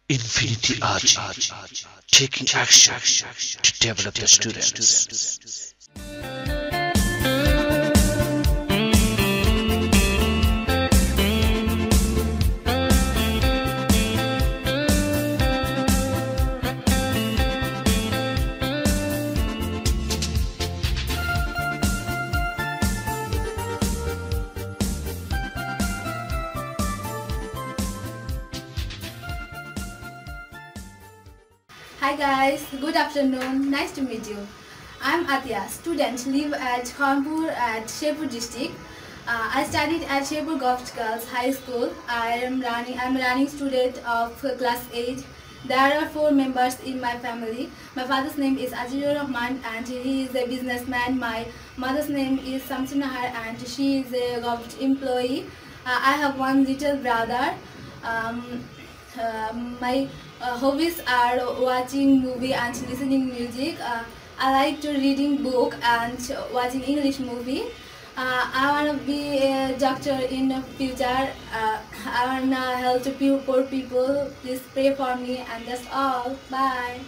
Infinity Atia, taking action to develop the students. Hi guys, good afternoon. Nice to meet you. I'm Atia, student, live at Khanpur at Shepur district. I studied at Shepur Girls High School. I'm running student of class 8. There are 4 members in my family. My father's name is Azizur Rahman and he is a businessman. My mother's name is Samsunahar and she is a government employee. I have one little brother. Um, my hobbies are watching movie and listening music. I like to reading book and watching English movie. I wanna be a doctor in the future. I wanna help the poor people. Please pray for me and that's all. Bye.